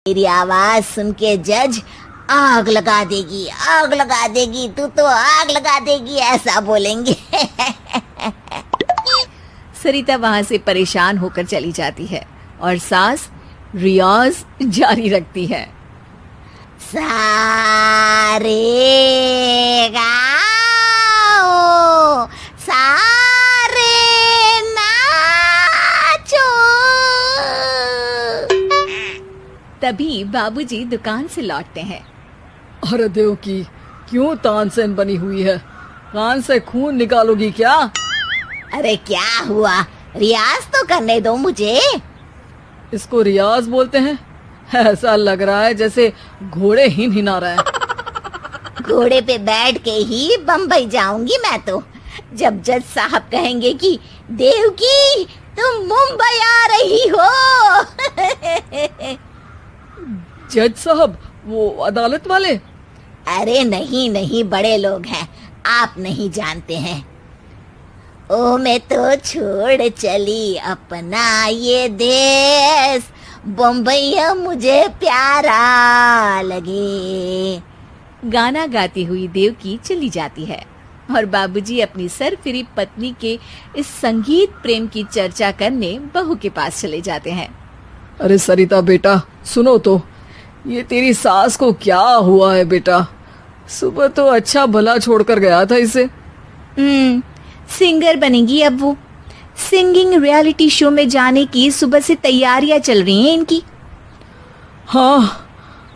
मेरी आवाज सुन के जज आग लगा देगी, तू तो आग लगा देगी, ऐसा बोलेंगे। सरिता वहां से परेशान होकर चली जाती है और सास रियाज जारी रखती है। सारे गाओ, सारे नाचो। तभी बाबूजी दुकान से लौटते हैं। अरे देव की क्यों तानसेन बनी हुई है? कान से खून निकालोगी क्या? अरे क्या हुआ, रियाज तो करने दो मुझे। इसको रियाज बोलते हैं? ऐसा लग रहा है जैसे घोड़े हिना रहा है। घोड़े पे बैठ के ही बम्बई जाऊंगी मैं तो, जब जज साहब कहेंगे कि देवकी तुम मुंबई आ रही हो। जज साहब, वो अदालत वाले? अरे नहीं, बड़े लोग हैं, आप नहीं जानते हैं। ओ मैं तो छोड़ चली अपना ये देश, बम्बई मुझे प्यारा लगे। गाना गाती हुई देवकी चली जाती है और बाबूजी अपनी सरफिरी पत्नी के इस संगीत प्रेम की चर्चा करने बहू के पास चले जाते हैं। अरे सरिता बेटा, सुनो तो, ये तेरी सास को क्या हुआ है बेटा? सुबह तो अच्छा भला छोड़कर गया था इसे। सिंगर बनेगी अब वो। सिंगिंग रियलिटी शो में जाने की सुबह से तैयारियां चल रही हैं इनकी। हाँ,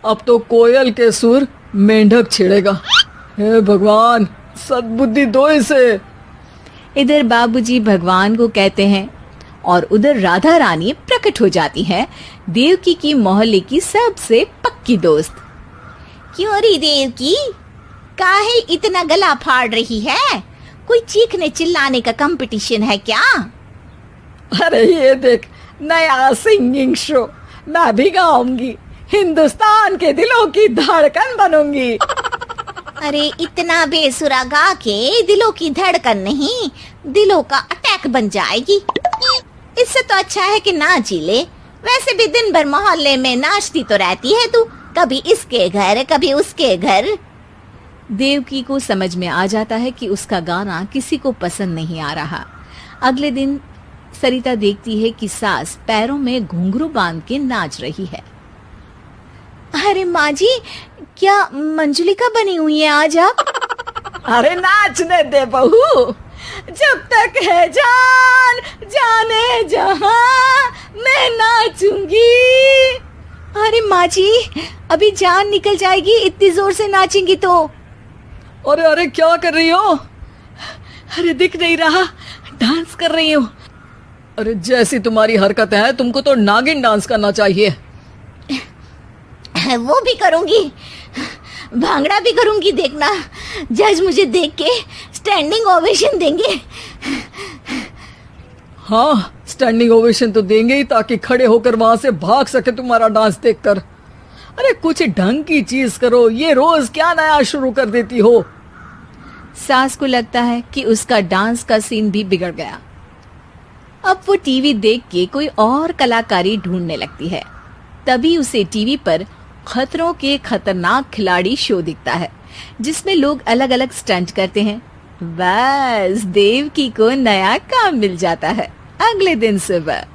अब तो कोयल के सुर मेंढक छेड़ेगा। हे भगवान, सद्बुद्धि दो इसे। इधर बाबूजी भगवान को कहते हैं और उधर राधा रानी प्रकट हो जाती है, देवकी की मोहल्ले की सबसे पक्की दोस्त। क्यों री देवकी, काहे इतना गला फाड़ रही है? कोई चीखने चिल्लाने का कंपटीशन है क्या? अरे ये देख, नया सिंगिंग शो, मैं भी गाऊंगी, हिंदुस्तान के दिलों की धड़कन बनूंगी। अरे इतना बेसुरा गा के दिलों की धड़कन नहीं, दिलों का अटैक बन जाएगी। इससे तो अच्छा है कि नाच ही ले। वैसे भी दिन भर मोहल्ले में नाचती तो रहती है तू, कभी इसके घर कभी उसके घर। देवकी को समझ में आ जाता है कि उसका गाना किसी को पसंद नहीं आ रहा। अगले दिन सरिता देखती है कि सास पैरों में घुंघरू बांध के नाच रही है। अरे माँ जी, क्या मंजुलिका बनी हुई है आज आप? अरे नाचने दे बहू, जब तक है जान जाने जहां मैं नाचूंगी। अरे माँ जी, अभी जान निकल जाएगी, इतनी जोर से नाचेंगी तो। अरे अरे क्या कर रही हो? अरे दिख नहीं रहा, डांस कर रही हूँ। अरे जैसी तुम्हारी हरकत है, तुमको तो नागिन डांस करना चाहिए। वो भी करूंगी, भांगड़ा भी करूंगी, देखना जज मुझे देख के स्टैंडिंग ओवेशन देंगे। हाँ, स्टैंडिंग ओवेशन तो देंगे ही, ताकि खड़े होकर वहां से भाग सके तुम्हारा डांस देखकर। अरे कुछ ढंग की चीज करो, ये रोज क्या नया शुरू कर देती हो? सास को लगता है कि उसका डांस का सीन भी बिगड़ गया। अब वो टीवी देख के कोई और कलाकारी ढूंढने लगती है। तभी उसे टीवी पर खतरों के खतरनाक खिलाड़ी शो दिखता है, जिसमें लोग अलग अलग स्टंट करते हैं। बस देवकी को नया काम मिल जाता है। अगले दिन सुबह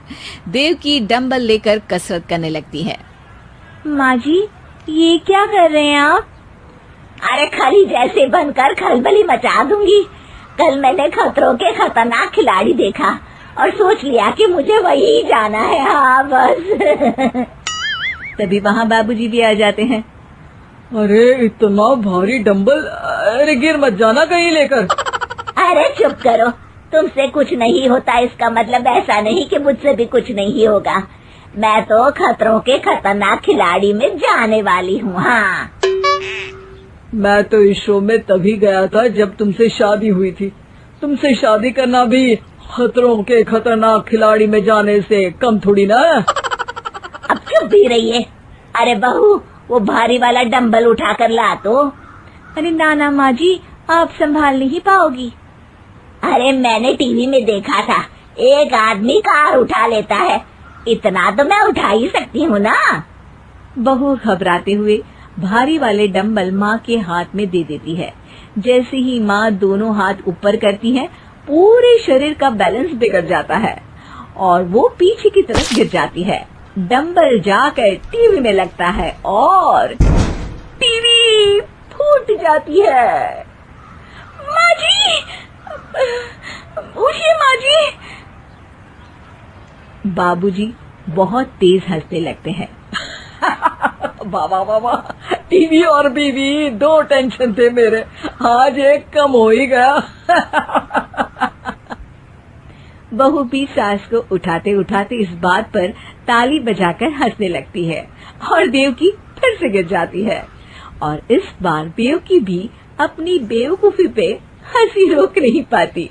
देवकी डंबल लेकर कसरत करने लगती है। माँ जी, ये क्या कर रहे हैं आप? अरे खरी जैसे बनकर खलबली मचा दूंगी। कल मैंने खतरों के खतरनाक खिलाड़ी देखा और सोच लिया कि मुझे वही जाना है। हाँ बस। तभी वहाँ बाबूजी भी आ जाते हैं। अरे इतना भारी डंबल, अरे गिर मत जाना कहीं लेकर। अरे चुप करो, तुमसे कुछ नहीं होता इसका मतलब ऐसा नहीं कि मुझसे भी कुछ नहीं होगा। मैं तो खतरों के खतरनाक खिलाड़ी में जाने वाली हूँ। हाँ, मैं तो इस शो में तभी गया था जब तुमसे शादी हुई थी। तुमसे शादी करना भी खतरों के खतरनाक खिलाड़ी में जाने से कम थोड़ी ना है। अब चुप भी रहिए। अरे बहू, वो भारी वाला डंबल उठा कर ला तो। अरे नाना माँ जी, आप संभाल नहीं पाओगी। अरे मैंने टीवी में देखा था, एक आदमी कार उठा लेता है, इतना तो मैं उठा ही सकती हूँ ना। बहू घबराते हुए भारी वाले डंबल माँ के हाथ में दे देती है। जैसे ही माँ दोनों हाथ ऊपर करती है, पूरे शरीर का बैलेंस बिगड़ जाता है और वो पीछे की तरफ गिर जाती है। डंबल जाकर टीवी में लगता है और टीवी फूट जाती है। माँ जी, उठिए माँ जी। बाबूजी बहुत तेज हंसने लगते हैं। बाबा बाबा, टीवी और बीवी दो टेंशन थे मेरे, आज एक कम हो ही गया। बहू भी सास को उठाते उठाते इस बात पर ताली बजाकर हंसने लगती है और देवकी फिर से गिर जाती है। और इस बार देवकी भी अपनी बेवकूफी पे हंसी रोक नहीं पाती।